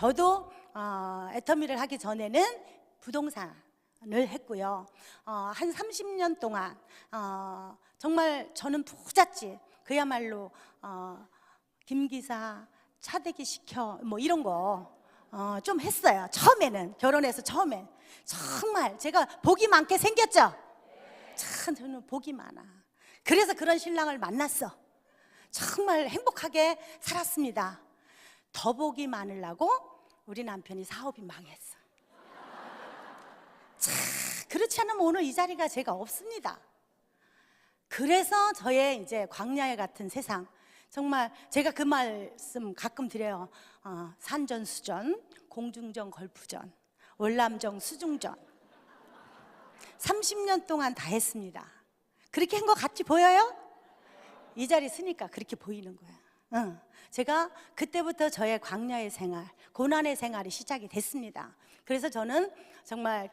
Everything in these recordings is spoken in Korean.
저도 애터미를 하기 전에는 부동산을 했고요. 한 30년 동안 정말 저는 부잣집, 그야말로 김기사, 차대기 시켜 뭐 이런 거 좀 했어요. 처음에는, 결혼해서 처음에 정말 제가 복이 많게 생겼죠. 참 저는 복이 많아. 그래서 그런 신랑을 만났어. 정말 행복하게 살았습니다. 더 복이 많으려고 우리 남편이 사업이 망했어. 참 그렇지 않으면 오늘 이 자리가 제가 없습니다. 그래서 저의 이제 광야에 같은 세상, 정말 제가 그 말씀 가끔 드려요. 산전수전, 공중전, 걸프전, 월남전, 수중전 30년 동안 다 했습니다. 그렇게 한 것 같이 보여요? 이 자리 쓰니까 그렇게 보이는 거야. 제가 그때부터 저의 광야의 생활, 고난의 생활이 시작이 됐습니다. 그래서 저는 정말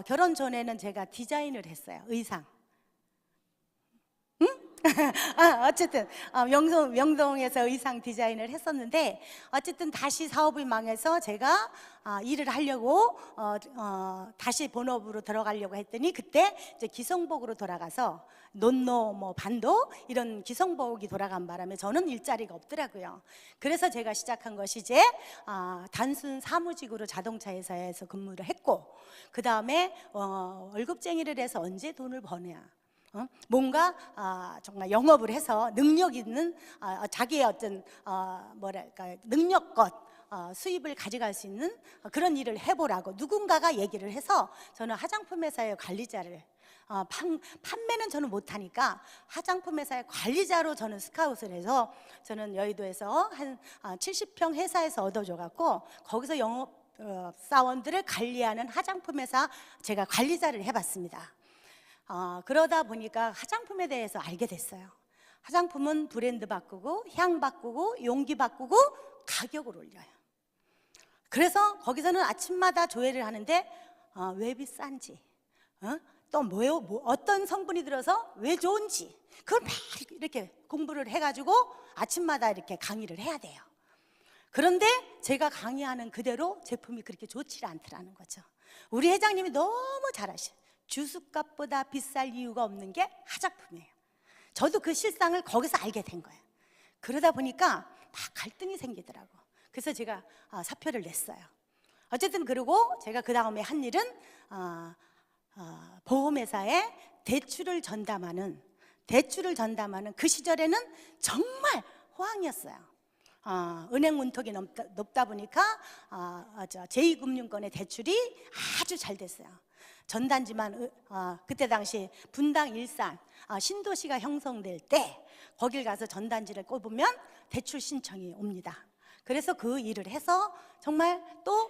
결혼 전에는 제가 디자인을 했어요. 의상. 어쨌든 명동에서 의상 디자인을 했었는데, 어쨌든 다시 사업이 망해서 제가 일을 하려고 다시 본업으로 들어가려고 했더니, 그때 이제 기성복으로 돌아가서 논노 뭐 반도 이런 기성복이 돌아간 바람에 저는 일자리가 없더라고요. 그래서 제가 시작한 것이 이제 단순 사무직으로 자동차 회사에서 근무를 했고, 그 다음에 월급쟁이를 해서 언제 돈을 버냐, 뭔가 정말 영업을 해서 능력 있는 자기의 어떤 뭐랄까 능력껏 수입을 가져갈 수 있는 그런 일을 해보라고 누군가가 얘기를 해서, 저는 화장품 회사의 관리자를 판매는 저는 못하니까 화장품 회사의 관리자로 저는 스카웃을 해서, 저는 여의도에서 한 70평 회사에서 얻어줘갖고 거기서 영업 사원들을 관리하는 화장품 회사 제가 관리자를 해봤습니다. 그러다 보니까 화장품에 대해서 알게 됐어요. 화장품은 브랜드 바꾸고 향 바꾸고 용기 바꾸고 가격을 올려요. 그래서 거기서는 아침마다 조회를 하는데 왜 비싼지, 또 뭐요, 어떤 성분이 들어서 왜 좋은지, 그걸 막 이렇게 공부를 해가지고 아침마다 이렇게 강의를 해야 돼요. 그런데 제가 강의하는 그대로 제품이 그렇게 좋지 않더라는 거죠. 우리 회장님이 너무 잘하셔요. 주스값보다 비쌀 이유가 없는 게 화장품이에요. 저도 그 실상을 거기서 알게 된 거예요. 그러다 보니까 막 갈등이 생기더라고. 그래서 제가 사표를 냈어요. 어쨌든 그러고 제가 그 다음에 한 일은 보험회사에 대출을 전담하는 그 시절에는 정말 호황이었어요. 은행 문턱이 높다 보니까 제2금융권의 대출이 아주 잘 됐어요. 전단지만 그때 당시 분당 일산 신도시가 형성될 때 거길 가서 전단지를 꼽으면 대출 신청이 옵니다. 그래서 그 일을 해서 정말 또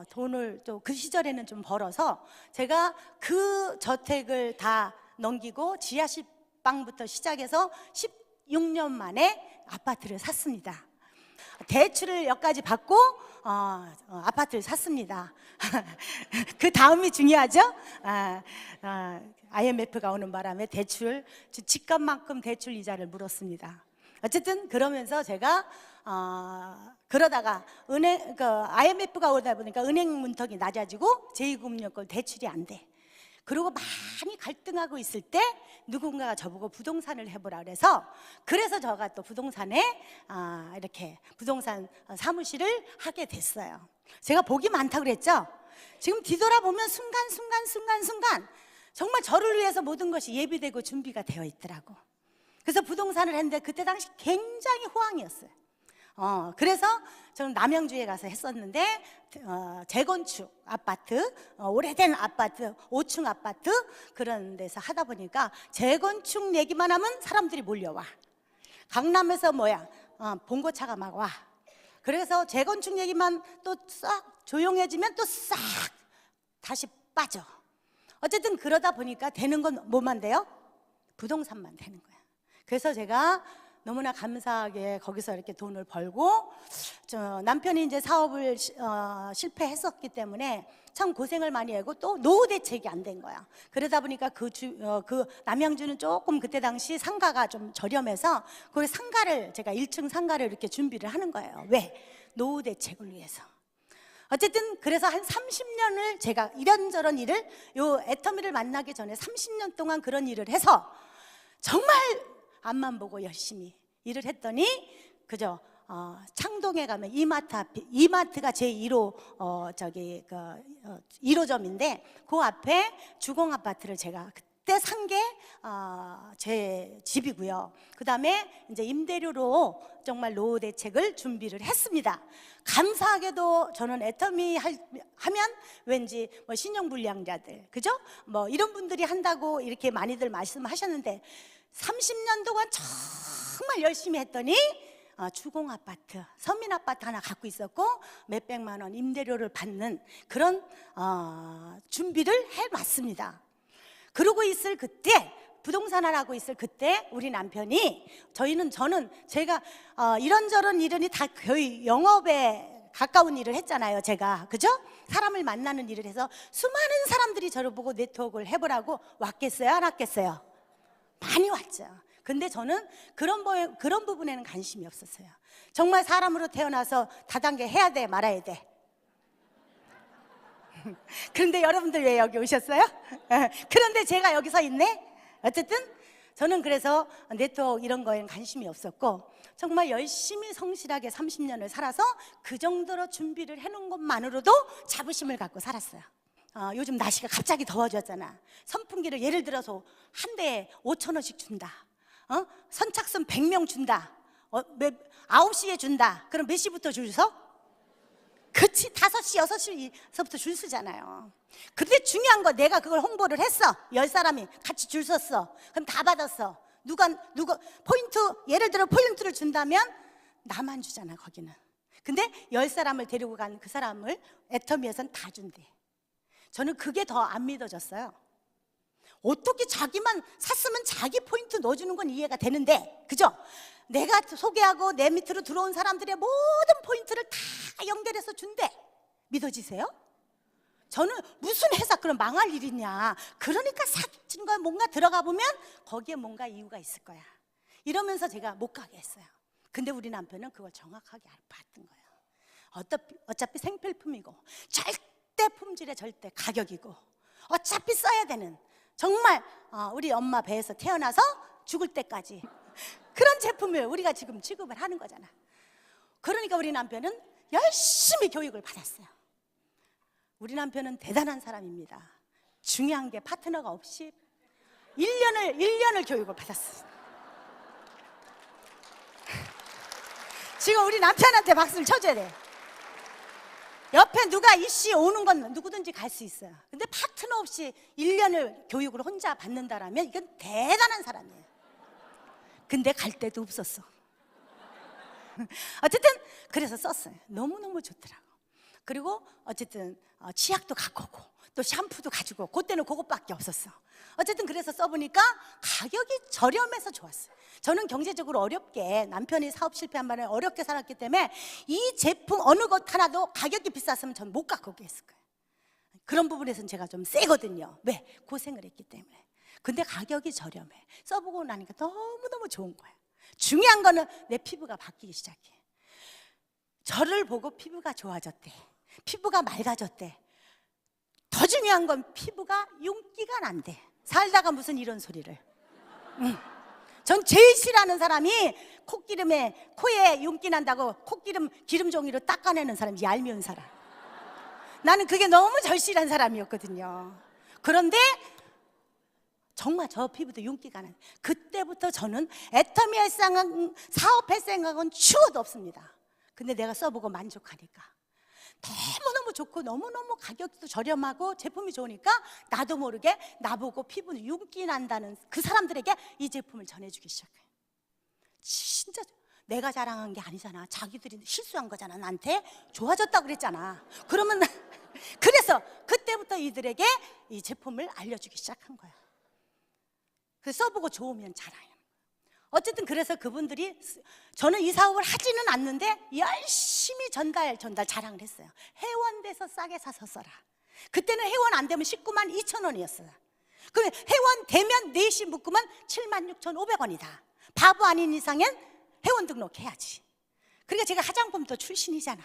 돈을 또 그 시절에는 좀 벌어서 제가 그 저택을 다 넘기고 지하 10방부터 시작해서 16년 만에 아파트를 샀습니다. 대출을 여기까지 받고 아파트를 샀습니다. 그 다음이 중요하죠. IMF가 오는 바람에 집값만큼 대출 이자를 물었습니다. 어쨌든 그러면서 제가 그러다가 IMF가 오다 보니까 은행 문턱이 낮아지고 제2금융권 대출이 안 돼. 그리고 많이 갈등하고 있을 때 누군가가 저보고 부동산을 해보라 그래서 제가 또 부동산에 이렇게 부동산 사무실을 하게 됐어요. 제가 복이 많다고 그랬죠. 지금 뒤돌아보면 순간 정말 저를 위해서 모든 것이 예비되고 준비가 되어 있더라고. 그래서 부동산을 했는데 그때 당시 굉장히 호황이었어요. 그래서 저는 남양주에 가서 했었는데 재건축 아파트, 오래된 아파트, 5층 아파트 그런 데서 하다 보니까 재건축 얘기만 하면 사람들이 몰려와. 강남에서 봉고차가 막 와. 그래서 재건축 얘기만 또 싹 조용해지면 또 싹 다시 빠져. 어쨌든 그러다 보니까 되는 건 뭐만 돼요? 부동산만 되는 거야. 그래서 제가 너무나 감사하게 거기서 이렇게 돈을 벌고, 남편이 이제 사업을 실패했었기 때문에 참 고생을 많이 하고 또 노후 대책이 안 된 거야. 그러다 보니까 그 남양주는 조금 그때 당시 상가가 좀 저렴해서 그 상가를 제가 1층 상가를 이렇게 준비를 하는 거예요. 왜? 노후 대책을 위해서. 어쨌든 그래서 한 30년을 제가 이런저런 일을, 요 애터미를 만나기 전에 30년 동안 그런 일을 해서 정말 앞만 보고 열심히 일을 했더니 그저 창동에 가면 이마트 앞에, 이마트가 제 1호 1호점인데 그 앞에 주공 아파트를 제가 그때 산 게 제 집이고요. 그 다음에 이제 임대료로 정말 노후 대책을 준비를 했습니다. 감사하게도 저는 애터미 하면 왠지 뭐 신용불량자들, 그죠? 뭐 이런 분들이 한다고 이렇게 많이들 말씀하셨는데 30년 동안 정말 열심히 했더니 주공 아파트, 서민 아파트 하나 갖고 있었고 몇백만 원 임대료를 받는 그런 준비를 해놨습니다. 그러고 있을 그때, 부동산을 하고 있을 그때 우리 남편이, 저는 제가 이런저런 일은 다 거의 영업에 가까운 일을 했잖아요. 제가, 그죠? 사람을 만나는 일을 해서 수많은 사람들이 저를 보고 네트워크를 해보라고 왔겠어요? 안 왔겠어요? 많이 왔죠. 근데 저는 그런 부분에는 관심이 없었어요. 정말 사람으로 태어나서 다단계 해야 돼, 말아야 돼. 그런데 여러분들 왜 여기 오셨어요? 그런데 제가 여기 서 있네? 어쨌든 저는 그래서 네트워크 이런 거에는 관심이 없었고 정말 열심히 성실하게 30년을 살아서 그 정도로 준비를 해놓은 것만으로도 자부심을 갖고 살았어요. 요즘 날씨가 갑자기 더워졌잖아. 선풍기를 예를 들어서 한 대에 5,000원씩 준다. 선착순 100명 준다. 9시에 준다. 그럼 몇 시부터 줄 서? 그치, 5시, 6시서부터 줄 서잖아요. 근데 중요한 거, 내가 그걸 홍보를 했어. 10사람이 같이 줄 섰어. 그럼 다 받았어. 누가 포인트, 예를 들어 포인트를 준다면 나만 주잖아, 거기는. 근데 10사람을 데리고 간 그 사람을 애터미에서는 다 준대. 저는 그게 더 안 믿어졌어요. 어떻게 자기만 샀으면 자기 포인트 넣어주는 건 이해가 되는데, 그죠? 내가 소개하고 내 밑으로 들어온 사람들의 모든 포인트를 다 연결해서 준대. 믿어지세요? 저는 무슨 회사 그럼 망할 일이냐. 그러니까 사준 거야. 뭔가 들어가 보면 거기에 뭔가 이유가 있을 거야. 이러면서 제가 못 가게 했어요. 근데 우리 남편은 그걸 정확하게 봤던 거예요. 어차피 생필품이고 절대 품질에 절대 가격이고 어차피 써야 되는, 정말 우리 엄마 배에서 태어나서 죽을 때까지 그런 제품을 우리가 지금 취급을 하는 거잖아. 그러니까 우리 남편은 열심히 교육을 받았어요. 우리 남편은 대단한 사람입니다. 중요한 게 파트너가 없이 1년을 교육을 받았어요. 지금 우리 남편한테 박수를 쳐줘야 돼. 옆에 누가 이씨 오는 건 누구든지 갈 수 있어요. 근데 파트너 없이 1년을 교육을 혼자 받는다라면 이건 대단한 사람이에요. 근데 갈 데도 없었어. 어쨌든 그래서 썼어요. 너무너무 좋더라고. 그리고 어쨌든 치약도 갖고 오고 또 샴푸도 가지고, 그때는 그것밖에 없었어. 어쨌든 그래서 써보니까 가격이 저렴해서 좋았어요. 저는 경제적으로 어렵게, 남편이 사업 실패한 바람에 어렵게 살았기 때문에 이 제품 어느 것 하나도 가격이 비쌌으면 전 못 갖고 오겠을 거예요. 그런 부분에서는 제가 좀 세거든요. 왜? 고생을 했기 때문에. 근데 가격이 저렴해. 써보고 나니까 너무너무 좋은 거야. 중요한 거는 내 피부가 바뀌기 시작해. 저를 보고 피부가 좋아졌대. 피부가 맑아졌대. 더 중요한 건 피부가 윤기가 난대. 살다가 무슨 이런 소리를. 전 제일 싫어하는 사람이 코에 윤기 난다고 콧기름 기름 종이로 닦아내는 사람, 얄미운 사람. 나는 그게 너무 절실한 사람이었거든요. 그런데 정말 저 피부도 윤기가 나요. 그때부터 저는 애터미 사업할 생각은 추워도 없습니다. 근데 내가 써보고 만족하니까 너무너무 좋고 너무너무 가격도 저렴하고 제품이 좋으니까 나도 모르게 나보고 피부는 윤기 난다는 그 사람들에게 이 제품을 전해주기 시작해요. 진짜 내가 자랑한 게 아니잖아. 자기들이 실수한 거잖아. 나한테 좋아졌다고 그랬잖아. 그러면 그래서 그때부터 이들에게 이 제품을 알려주기 시작한 거야. 그래서 써보고 좋으면 자랑해요. 어쨌든 그래서 그분들이, 저는 이 사업을 하지는 않는데 열심히 전달 자랑을 했어요. 회원돼서 싸게 사서 써라. 그때는 회원 안 되면 19만 2천 원이었어요. 그럼 회원 되면 4시 묶으면 76,500원이다. 바보 아닌 이상엔 회원 등록해야지. 그러니까 제가 화장품도 출신이잖아.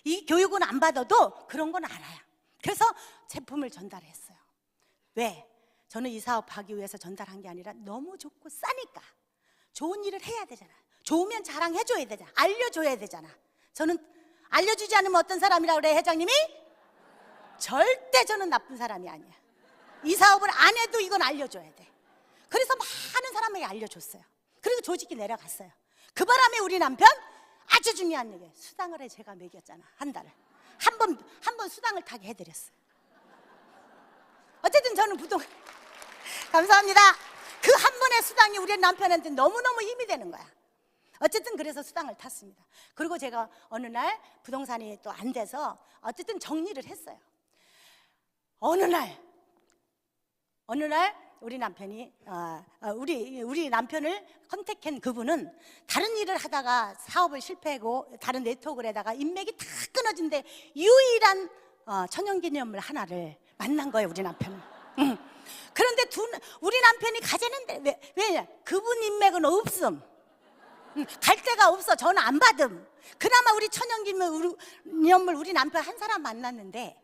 이 교육은 안 받아도 그런 건 알아요. 그래서 제품을 전달했어요. 왜? 저는 이 사업하기 위해서 전달한 게 아니라 너무 좋고 싸니까. 좋은 일을 해야 되잖아. 좋으면 자랑해줘야 되잖아. 알려줘야 되잖아. 저는 알려주지 않으면 어떤 사람이라고 그래, 회장님이? 절대 저는 나쁜 사람이 아니야. 이 사업을 안 해도 이건 알려줘야 돼. 그래서 많은 사람에게 알려줬어요. 그리고 조직이 내려갔어요. 그 바람에 우리 남편 아주 중요한 얘기예요. 수당을 제가 매겼잖아. 한 달을 한 번 수당을 타게 해드렸어요. 어쨌든 저는 감사합니다. 그 한 번의 수당이 우리 남편한테 너무너무 힘이 되는 거야. 어쨌든 그래서 수당을 탔습니다. 그리고 제가 어느 날 부동산이 또 안 돼서 어쨌든 정리를 했어요. 어느 날 우리 남편이 우리 남편을 컨택한 그분은 다른 일을 하다가 사업을 실패하고 다른 네트워크에다가 인맥이 다 끊어진데 유일한 천연기념물 하나를 만난 거예요, 우리 남편은. 그런데 우리 남편이 가재는데 왜냐? 그분 인맥은 없음. 갈 데가 없어. 저는 안 받음. 그나마 우리 천연기념물 우리 남편 한 사람 만났는데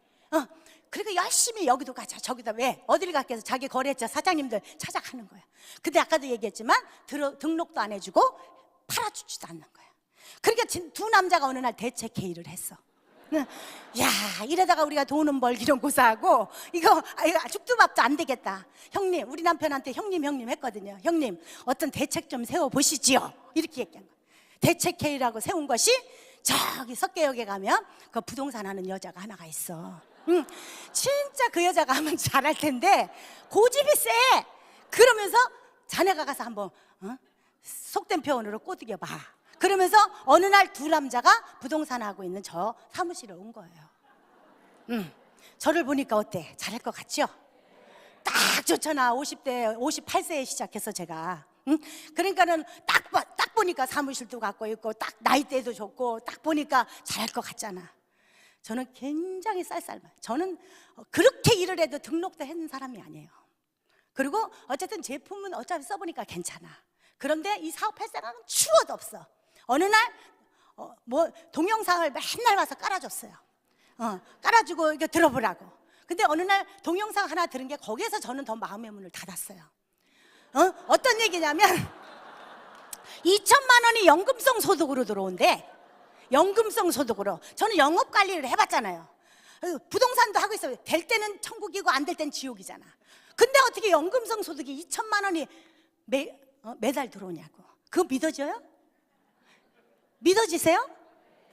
그러니까 열심히 여기도 가자 저기다 왜 어딜 갔겠어. 해서 자기 거래처 사장님들 찾아가는 거야. 근데 아까도 얘기했지만 등록도 안 해주고 팔아주지도 않는 거야. 그러니까 두 남자가 어느 날 대책 회의를 했어. 야, 이러다가 우리가 돈은 벌기는 고사하고 이거 죽도 밥도 안 되겠다. 형님, 우리 남편한테 형님 했거든요. 형님, 어떤 대책 좀 세워보시지요. 이렇게 얘기한 거야. 대책 회의라고 세운 것이 저기 석계역에 가면 그 부동산 하는 여자가 하나가 있어. 진짜 그 여자가 하면 잘할 텐데 고집이 세. 그러면서 자네가 가서 한번 속된 표현으로 꼬드겨 봐. 그러면서 어느 날 두 남자가 부동산 하고 있는 저 사무실에 온 거예요. 저를 보니까 어때? 잘할 것 같죠? 딱 좋잖아. 58세에 시작해서 제가. 그러니까는 딱 보니까 사무실도 갖고 있고 딱 나이대도 좋고 딱 보니까 잘할 것 같잖아. 저는 굉장히 쌀쌀해요. 저는 그렇게 일을 해도 등록도 했는 사람이 아니에요. 그리고 어쨌든 제품은 어차피 써보니까 괜찮아. 그런데 이 사업할 생각은 추워도 없어. 어느 날 동영상을 맨날 와서 깔아줬어요. 깔아주고 이거 들어보라고. 근데 어느 날 동영상 하나 들은 게 거기에서 저는 더 마음의 문을 닫았어요. 어떤 얘기냐면 2천만 원이 연금성 소득으로 들어온대. 연금성 소득으로. 저는 영업 관리를 해봤잖아요. 부동산도 하고 있어요. 될 때는 천국이고 안 될 때는 지옥이잖아. 근데 어떻게 연금성 소득이 2천만 원이 매달 들어오냐고. 그거 믿어져요? 믿어지세요?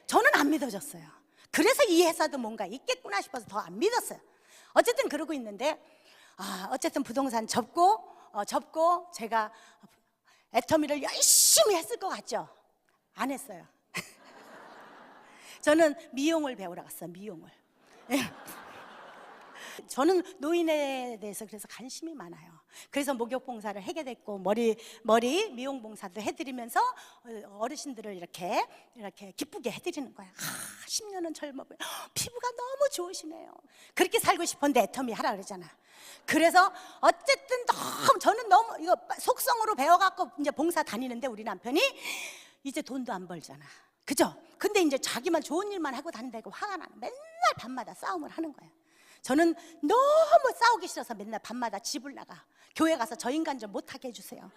저는 안 믿어졌어요. 그래서 이 회사도 뭔가 있겠구나 싶어서 더 안 믿었어요. 어쨌든 그러고 있는데 어쨌든 부동산 접고 제가 애터미를 열심히 했을 것 같죠? 안 했어요. 저는 미용을 배우러 갔어요. 미용을. 저는 노인에 대해서 그래서 관심이 많아요. 그래서 목욕봉사를 하게 됐고 머리 미용봉사도 해드리면서 어르신들을 이렇게 기쁘게 해드리는 거야. 10년은 젊어 보여. 피부가 너무 좋으시네요. 그렇게 살고 싶은데 애터미 하라 그러잖아. 그래서 어쨌든 저는 너무 이거 속성으로 배워갖고 이제 봉사 다니는데 우리 남편이 이제 돈도 안 벌잖아. 그죠? 근데 이제 자기만 좋은 일만 하고 다닌다고 화가 나는 맨날 밤마다 싸움을 하는 거야. 저는 너무 싸우기 싫어서 맨날 밤마다 집을 나가. 교회 가서 저 인간 좀 못하게 해주세요.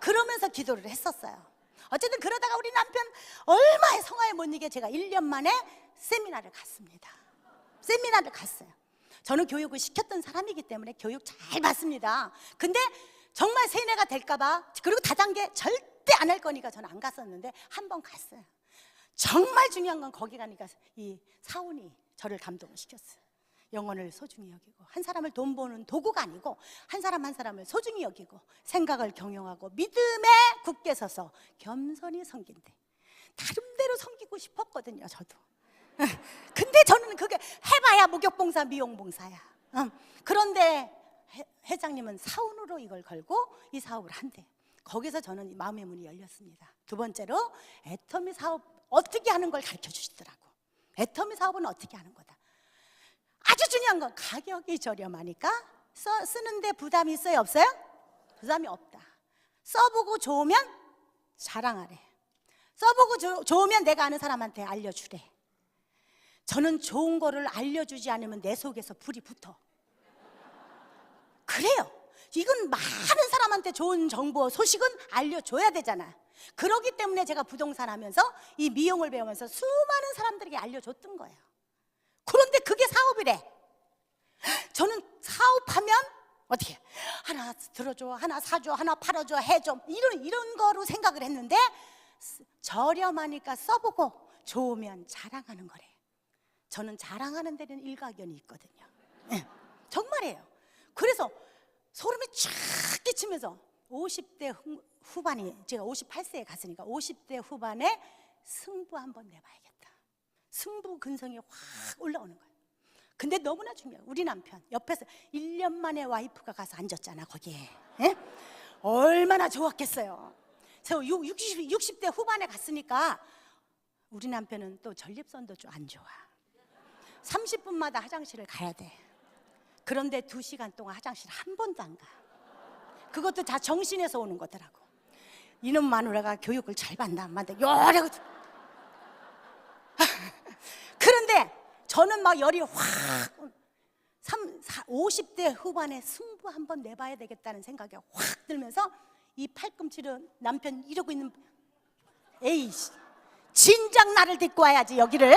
그러면서 기도를 했었어요. 어쨌든 그러다가 우리 남편 얼마의 성화에 못 이겨 제가 1년 만에 세미나를 갔습니다. 세미나를 갔어요. 저는 교육을 시켰던 사람이기 때문에 교육 잘 받습니다. 근데 정말 세뇌가 될까봐 그리고 다단계 절대 안 할 거니까 저는 안 갔었는데 한 번 갔어요. 정말 중요한 건 거기 가니까 이 사원이 저를 감동을 시켰어요. 영혼을 소중히 여기고 한 사람을 돈 버는 도구가 아니고 한 사람 한 사람을 소중히 여기고 생각을 경영하고 믿음에 굳게 서서 겸손히 섬긴대. 나름대로 섬기고 싶었거든요, 저도. 근데 저는 그게 해봐야 목욕봉사, 미용봉사야. 그런데 회장님은 사원으로 이걸 걸고 이 사업을 한대. 거기서 저는 마음의 문이 열렸습니다. 두 번째로 애터미 사업 어떻게 하는 걸 가르쳐 주시더라고. 애터미 사업은 어떻게 하는 거다. 아주 중요한 건 가격이 저렴하니까 쓰는데 부담이 있어요, 없어요? 부담이 없다. 써보고 좋으면 자랑하래. 써보고 좋으면 내가 아는 사람한테 알려주래. 저는 좋은 거를 알려주지 않으면 내 속에서 불이 붙어. 그래요. 이건 많은 사람한테 좋은 정보, 소식은 알려줘야 되잖아. 그렇기 때문에 제가 부동산 하면서 이 미용을 배우면서 수많은 사람들에게 알려줬던 거예요. 그런데 그게 사업이래. 저는 사업하면 어떻게 하나 들어줘, 하나 사줘, 하나 팔아줘, 해줘, 이런 거로 생각을 했는데, 저렴하니까 써보고 좋으면 자랑하는 거래. 저는 자랑하는 데는 일가견이 있거든요. 네, 정말이에요. 그래서 소름이 쫙 끼치면서 50대 후반이, 제가 58세에 갔으니까 50대 후반에 승부 한번 내봐야겠다. 승부 근성이 확 올라오는 거예요. 근데 너무나 중요해요. 우리 남편 옆에서 1년 만에 와이프가 가서 앉았잖아 거기에. 예? 얼마나 좋았겠어요. 저 60대 후반에 갔으니까 우리 남편은 또 전립선도 좀 안 좋아. 30분마다 화장실을 가야 돼. 그런데 2시간 동안 화장실 한 번도 안 가. 그것도 다 정신에서 오는 거더라고. 이놈 마누라가 교육을 잘 받나 안 받나 요래고. 그런데 저는 막 열이 확 50대 후반에 승부 한번 내봐야 되겠다는 생각이 확 들면서 이 팔꿈치로 남편 이러고 있는, 에이 진작 나를 데리고 와야지 여기를.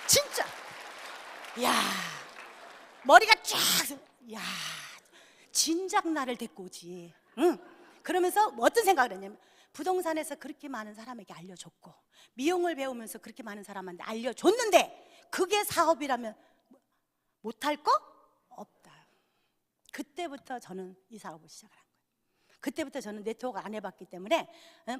진짜 야 머리가 쫙, 야 진작 나를 데리고 오지. 응. 그러면서 어떤 생각을 했냐면, 부동산에서 그렇게 많은 사람에게 알려줬고 미용을 배우면서 그렇게 많은 사람한테 알려줬는데 그게 사업이라면 못할 거 없다. 그때부터 저는 이 사업을 시작을 한 거예요. 그때부터 저는 네트워크 안 해봤기 때문에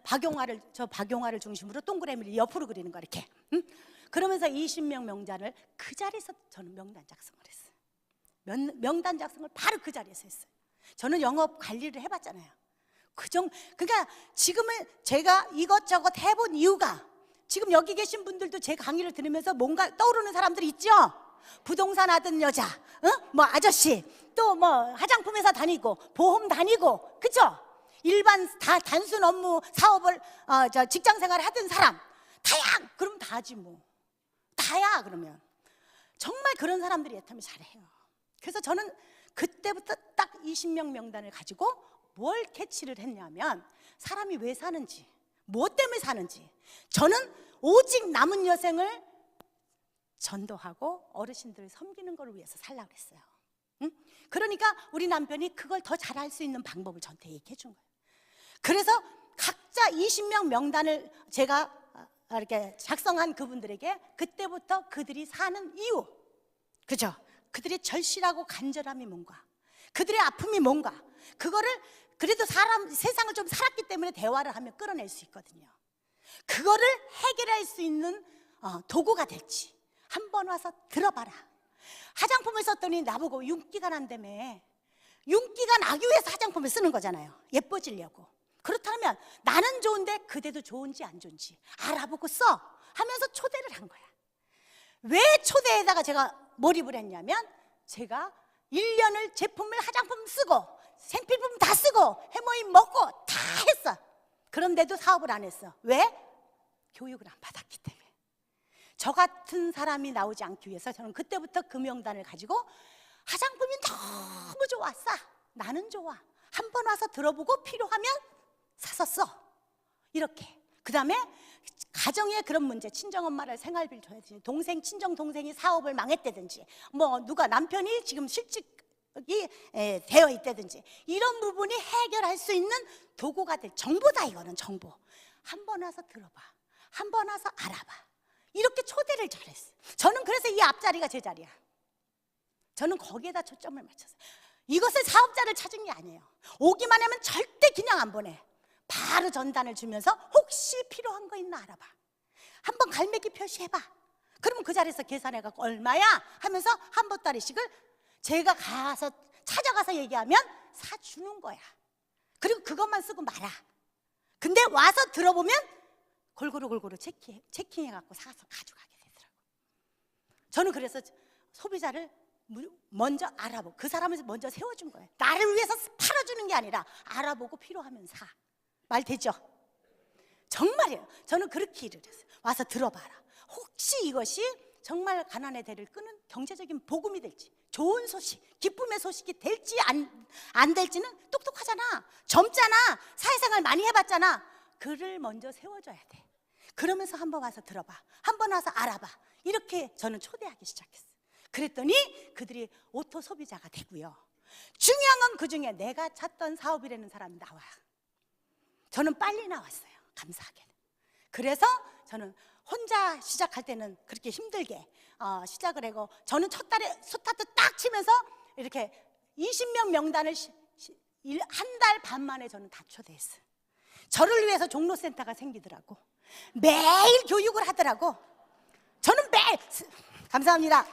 박용화를 중심으로 동그라미를 옆으로 그리는 거 이렇게. 응? 그러면서 20명 명단을 그 자리에서 저는 명단 작성을 했어요. 명단 작성을 바로 그 자리에서 했어요. 저는 영업 관리를 해봤잖아요. 그러니까 지금은 제가 이것저것 해본 이유가, 지금 여기 계신 분들도 제 강의를 들으면서 뭔가 떠오르는 사람들 있죠? 부동산 하던 여자, 뭐 아저씨, 또 뭐 화장품 회사 다니고 보험 다니고, 그쵸? 일반 다 단순 업무 사업을 직장 생활을 하던 사람, 다야! 그럼 다지 뭐. 다야 그러면. 정말 그런 사람들이 애터미 잘해요. 그래서 저는 그때부터 딱 20명 명단을 가지고 뭘 캐치를 했냐면, 사람이 왜 사는지, 무엇 때문에 사는지. 저는 오직 남은 여생을 전도하고 어르신들을 섬기는 걸 위해서 살라고 그랬어요. 응? 그러니까 우리 남편이 그걸 더 잘할 수 있는 방법을 저한테 얘기해 준 거예요. 그래서 각자 20명 명단을 제가 이렇게 작성한 그분들에게 그때부터 그들이 사는 이유, 그죠? 그들의 절실하고 간절함이 뭔가, 그들의 아픔이 뭔가, 그거를 그래도 세상을 좀 살았기 때문에 대화를 하면 끌어낼 수 있거든요. 그거를 해결할 수 있는 도구가 될지 한번 와서 들어봐라. 화장품을 썼더니 나보고 윤기가 난다며. 윤기가 나기 위해서 화장품을 쓰는 거잖아요. 예뻐지려고. 그렇다면 나는 좋은데 그대도 좋은지 안 좋은지 알아보고 써 하면서 초대를 한 거야. 왜 초대에다가 제가 몰입을 했냐면, 제가 1년을 제품을 화장품 쓰고 생필품 다 쓰고 해모임 먹고 다 했어. 그런데도 사업을 안 했어. 왜? 교육을 안 받았기 때문에. 저 같은 사람이 나오지 않기 위해서 저는 그때부터 그 명단을 가지고 화장품이 너무 좋아, 싸, 나는 좋아, 한번 와서 들어보고 필요하면 사서 써. 이렇게. 그 다음에 가정에 그런 문제, 친정엄마를 생활비를 줘야지, 친정 동생이 사업을 망했다든지, 뭐 누가 남편이 지금 실직이 되어 있다든지, 이런 부분이 해결할 수 있는 도구가 될 정보다. 이거는 정보. 한번 와서 들어봐, 한번 와서 알아봐. 이렇게 초대를 잘했어요. 저는 그래서 이 앞자리가 제 자리야. 저는 거기에다 초점을 맞췄어요. 이것을 사업자를 찾은 게 아니에요. 오기만 하면 절대 그냥 안 보내. 바로 전단을 주면서 혹시 필요한 거 있나 알아봐. 한번 갈매기 표시해봐. 그러면 그 자리에서 계산해갖고 얼마야? 하면서 한 보따리씩을 제가 찾아가서 얘기하면 사주는 거야. 그리고 그것만 쓰고 말아. 근데 와서 들어보면 골고루 체킹해갖고 사서 가져가게 되더라고요. 저는 그래서 소비자를 먼저 알아보고 그 사람을 먼저 세워준 거예요. 나를 위해서 팔아주는 게 아니라 알아보고 필요하면 사. 말 되죠? 정말이에요. 저는 그렇게 일을 했어요. 와서 들어봐라. 혹시 이것이 정말 가난의 대를 끄는 경제적인 복음이 될지, 좋은 소식, 기쁨의 소식이 될지 안 될지는 똑똑하잖아, 젊잖아, 사회생활 많이 해봤잖아. 그를 먼저 세워줘야 돼. 그러면서 한번 와서 들어봐, 한번 와서 알아봐. 이렇게 저는 초대하기 시작했어요. 그랬더니 그들이 오토 소비자가 되고요. 중요한 건 그중에 내가 찾던 사업이라는 사람이 나와요. 저는 빨리 나왔어요, 감사하게. 그래서 저는 혼자 시작할 때는 그렇게 힘들게 시작을 하고, 저는 첫 달에 스타트 딱 치면서 이렇게 20명 명단을 한 달 반 만에 저는 다 초대했어요. 저를 위해서 종로센터가 생기더라고. 매일 교육을 하더라고. 저는 매일, 감사합니다.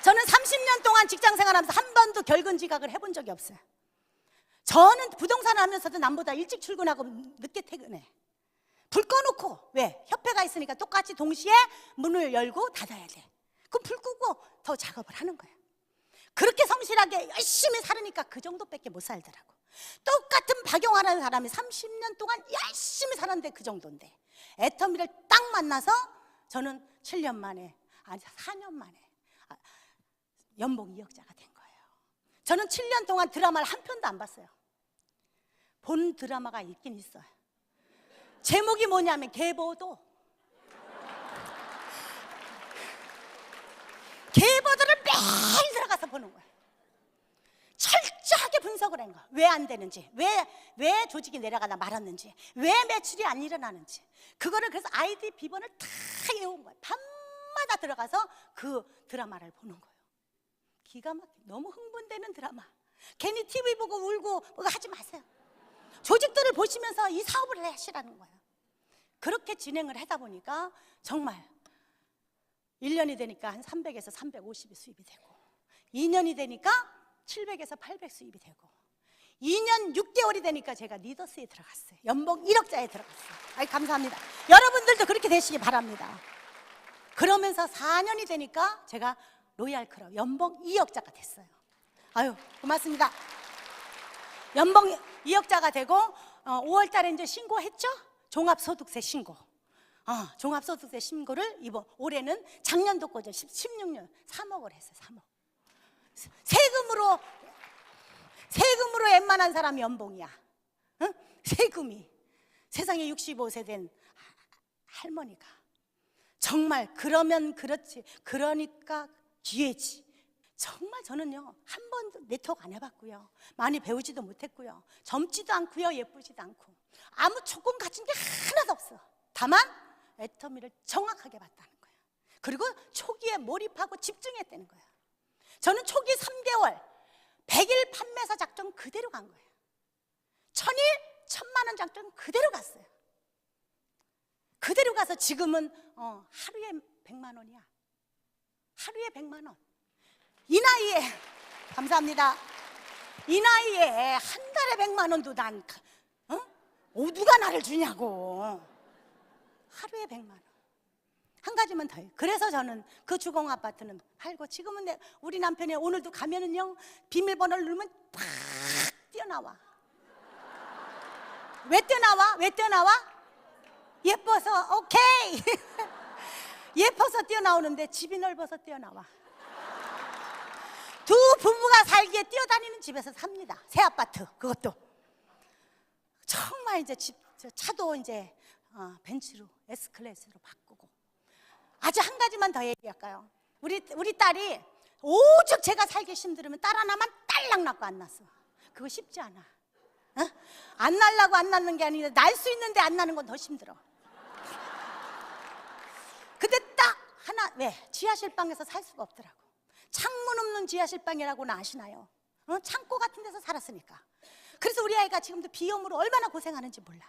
저는 30년 동안 직장 생활하면서 한 번도 결근 지각을 해본 적이 없어요. 저는 부동산을 하면서도 남보다 일찍 출근하고 늦게 퇴근해. 불 꺼놓고, 왜? 협회가 있으니까 똑같이 동시에 문을 열고 닫아야 돼. 그럼 불 끄고 더 작업을 하는 거예요. 그렇게 성실하게 열심히 살으니까 그 정도밖에 못 살더라고. 똑같은 박용하는 사람이 30년 동안 열심히 살았는데 그 정도인데, 애터미를 딱 만나서 저는 7년 만에, 아니 4년 만에 연봉 2억자가 된 거예요. 저는 7년 동안 드라마를 한 편도 안 봤어요. 본 드라마가 있긴 있어요. 제목이 뭐냐면 계보도. 계보도를 매일 들어가서 보는 거예요. 철저하게 분석을 한 거예요. 왜 안 되는지, 왜 조직이 내려가다 말았는지, 왜 매출이 안 일어나는지. 그거를 그래서 아이디 비번을 다 외운 거예요. 밤마다 들어가서 그 드라마를 보는 거예요. 기가 막혀. 너무 흥분되는 드라마. 괜히 TV 보고 울고 뭐가 하지 마세요. 조직들을 보시면서 이 사업을 하시라는 거예요. 그렇게 진행을 하다 보니까 정말 1년이 되니까 한 300에서 350이 수입이 되고, 2년이 되니까 700에서 800 수입이 되고, 2년 6개월이 되니까 제가 리더스에 들어갔어요. 연봉 1억자에 들어갔어요. 아이, 감사합니다. 여러분들도 그렇게 되시기 바랍니다. 그러면서 4년이 되니까 제가 로얄클럽 연봉 2억자가 됐어요. 아유, 고맙습니다. 연봉 2억자가 되고 5월 달에 이제 신고했죠? 종합소득세 신고. 종합소득세 신고를 올해는 작년도 거죠. 16년 3억을 했어요. 3억. 세금으로 웬만한 사람이 연봉이야. 응? 세금이. 세상에 65세 된 할머니가. 정말 그러면 그렇지. 그러니까 기회지. 정말 저는요, 한 번도 네트워크 안 해봤고요, 많이 배우지도 못했고요, 젊지도 않고요, 예쁘지도 않고 아무 조건 가진 게 하나도 없어. 다만 애터미를 정확하게 봤다는 거예요. 그리고 초기에 몰입하고 집중했다는 거예요. 저는 초기 3개월 100일 판매사 작전 그대로 간 거예요. 1000일 1000만원 작전 그대로 갔어요. 그대로 가서 지금은 하루에 100만 원이야. 하루에 100만 원. 이 나이에, 감사합니다. 이 나이에 한 달에 100만 원도 난, 누가 나를 주냐고. 하루에 100만 원. 한 가지만 더 해요. 그래서 저는 그 주공 아파트는 팔고, 지금은 우리 남편이 오늘도 가면은요, 비밀번호를 누르면 팍 뛰어나와. 왜 뛰어나와? 왜 뛰어나와? 예뻐서. 오케이. 예뻐서 뛰어나오는데 집이 넓어서 뛰어나와. 두 부부가 살기에 뛰어다니는 집에서 삽니다. 새 아파트. 그것도 정말 이제 차도 이제 벤츠로, S클래스로 바꾸고. 아주 한 가지만 더 얘기할까요? 우리 딸이 오죽 제가 살기 힘들으면 딸 하나만 딸랑 낳고 안 낳았어. 그거 쉽지 않아. 안 낳으려고 안 낳는 게 아니라 날 수 있는데 안 낳는 건 더 힘들어. 근데 딱 하나, 왜? 지하실방에서 살 수가 없더라고. 창문 없는 지하실방이라고는 아시나요? 창고 같은 데서 살았으니까. 그래서 우리 아이가 지금도 비염으로 얼마나 고생하는지 몰라.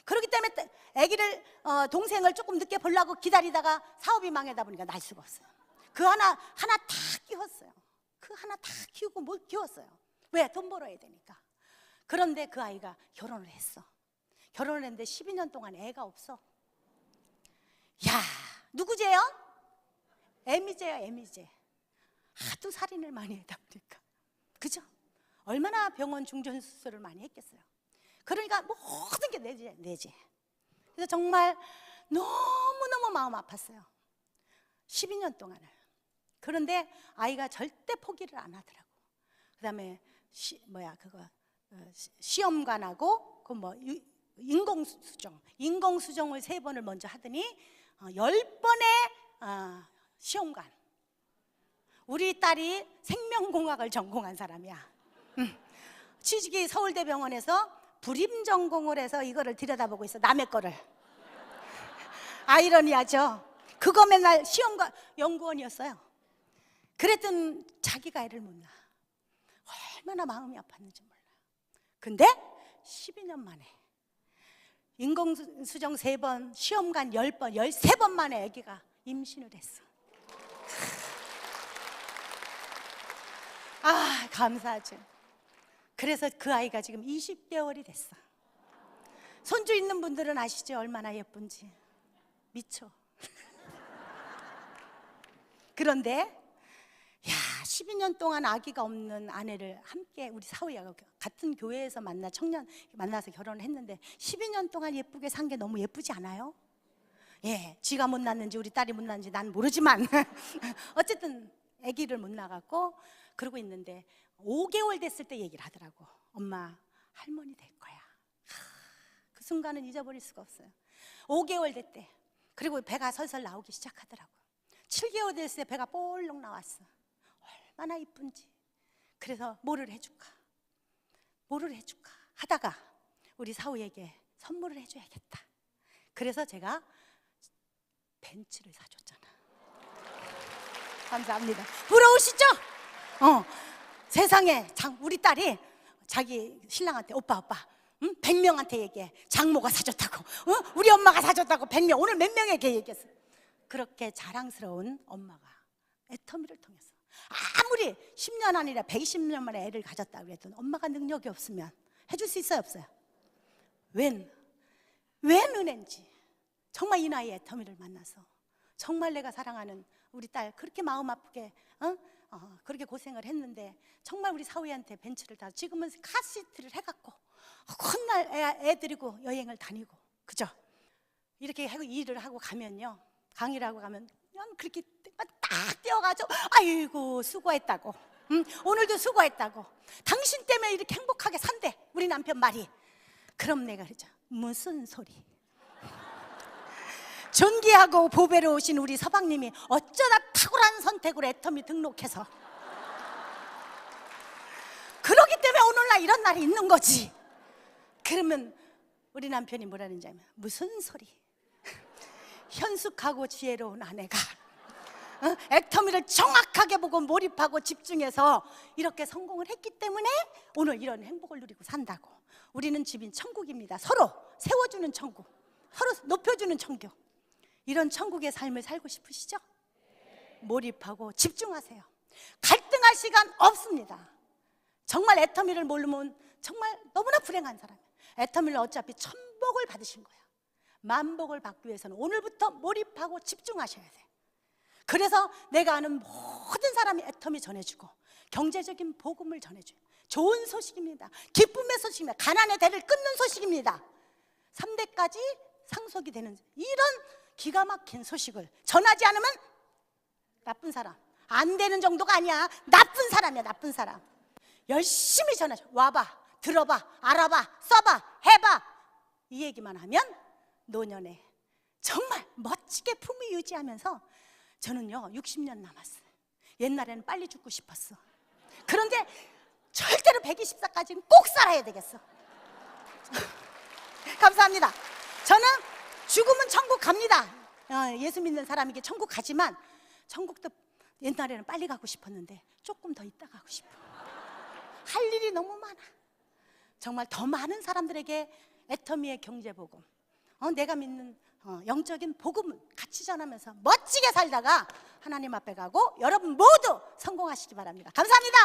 그렇기 때문에 아기를, 동생을 조금 늦게 보려고 기다리다가 사업이 망하다 보니까 날 수가 없어요. 그 하나 다 키웠어요. 그 하나 다 키우고 뭘 키웠어요. 왜? 돈 벌어야 되니까. 그런데 그 아이가 결혼을 했어. 결혼을 했는데 12년 동안 애가 없어. 야, 누구제요? 애미제야, 애미제. 하도 살인을 많이 하다 보니까. 그죠? 얼마나 병원 중전수술을 많이 했겠어요. 그러니까 모든 게 내재. 그래서 정말 너무너무 마음 아팠어요. 12년 동안을. 그런데 아이가 절대 포기를 안 하더라고. 그다음에 시험관하고 인공수정을 3번을 먼저 하더니 10번의 시험관. 우리 딸이 생명공학을 전공한 사람이야. 취직이 서울대병원에서 불임전공을 해서 이거를 들여다보고 있어. 남의 거를. 아이러니하죠. 그거 맨날 시험관 연구원이었어요. 그랬더니 자기가 애를 못 낳아. 얼마나 마음이 아팠는지 몰라요. 근데 12년 만에 인공수정 3번, 시험관 10번, 13번 만에 아기가 임신을 했어. 아, 감사하죠. 그래서 그 아이가 지금 20개월이 됐어. 손주 있는 분들은 아시죠? 얼마나 예쁜지. 미쳐. 그런데 12년 동안 아기가 없는 아내를 함께 우리 사위하고 같은 교회에서 만나서 결혼을 했는데 12년 동안 예쁘게 산 게 너무 예쁘지 않아요? 예, 지가 못 낳는지 우리 딸이 못 낳는지 난 모르지만 어쨌든 아기를 못 낳았고 그러고 있는데 5개월 됐을 때 얘기를 하더라고. 엄마, 할머니 될 거야. 그 순간은 잊어버릴 수가 없어요. 5개월 됐대. 그리고 배가 설설 나오기 시작하더라고. 7개월 됐을 때 배가 볼록 나왔어. 얼마나 이쁜지. 그래서 뭐를 해줄까 하다가 우리 사위에게 선물을 해줘야겠다. 그래서 제가 벤츠를 사줬잖아. 감사합니다. 부러우시죠? 세상에 우리 딸이 자기 신랑한테 오빠 100명한테 얘기해. 장모가 사줬다고, 우리 엄마가 사줬다고 100명. 오늘 몇 명에게 얘기했어. 그렇게 자랑스러운 엄마가 애터미를 통해서 아무리 10년 아니라 120년 만에 애를 가졌다고 그랬더니 엄마가 능력이 없으면 해줄 수 있어요, 없어요? 웬 은혜인지. 정말 이 나이에 애터미를 만나서 정말 내가 사랑하는 우리 딸 그렇게 마음 아프게 그렇게 고생을 했는데 정말 우리 사위한테 벤츠를 다 지금은 카시트를 해갖고 훗날 애 데리고 여행을 다니고, 그죠? 이렇게 하고 일을 하고 가면요, 강의를 하고 가면 그렇게 딱 뛰어가지고 아이고 수고했다고, 오늘도 수고했다고, 당신 때문에 이렇게 행복하게 산대 우리 남편 말이. 그럼 내가 그러죠. 무슨 소리. 존귀하고 보배로우신 우리 서방님이 어쩌다 탁월한 선택으로 애터미 등록해서 그러기 때문에 오늘날 이런 날이 있는 거지. 그러면 우리 남편이 뭐라는지 알면 무슨 소리. 현숙하고 지혜로운 아내가 애터미를 정확하게 보고 몰입하고 집중해서 이렇게 성공을 했기 때문에 오늘 이런 행복을 누리고 산다고. 우리는 집인 천국입니다. 서로 세워주는 천국, 서로 높여주는 천국. 이런 천국의 삶을 살고 싶으시죠? 몰입하고 집중하세요. 갈등할 시간 없습니다. 정말 애터미를 모르면 정말 너무나 불행한 사람이에요. 애터미를 어차피 천복을 받으신 거예요. 만복을 받기 위해서는 오늘부터 몰입하고 집중하셔야 돼요. 그래서 내가 아는 모든 사람이 애터미 전해주고 경제적인 복음을 전해줘요. 좋은 소식입니다. 기쁨의 소식입니다. 가난의 대를 끊는 소식입니다. 3대까지 상속이 되는 이런 기가 막힌 소식을 전하지 않으면 나쁜 사람. 안 되는 정도가 아니야. 나쁜 사람이야, 나쁜 사람. 열심히 전하죠. 와봐, 들어봐, 알아봐, 써봐, 해봐. 이 얘기만 하면 노년에 정말 멋지게 품위 유지하면서, 저는요 60년 남았어요. 옛날에는 빨리 죽고 싶었어. 그런데 절대로 124까지는 꼭 살아야 되겠어. 감사합니다. 저는 죽으면 천국 갑니다. 예수 믿는 사람에게 천국 가지만 천국도 옛날에는 빨리 가고 싶었는데 조금 더 있다 가고 싶어. 할 일이 너무 많아. 정말 더 많은 사람들에게 애터미의 경제복음, 내가 믿는 영적인 복음을 같이 전하면서 멋지게 살다가 하나님 앞에 가고 여러분 모두 성공하시기 바랍니다. 감사합니다.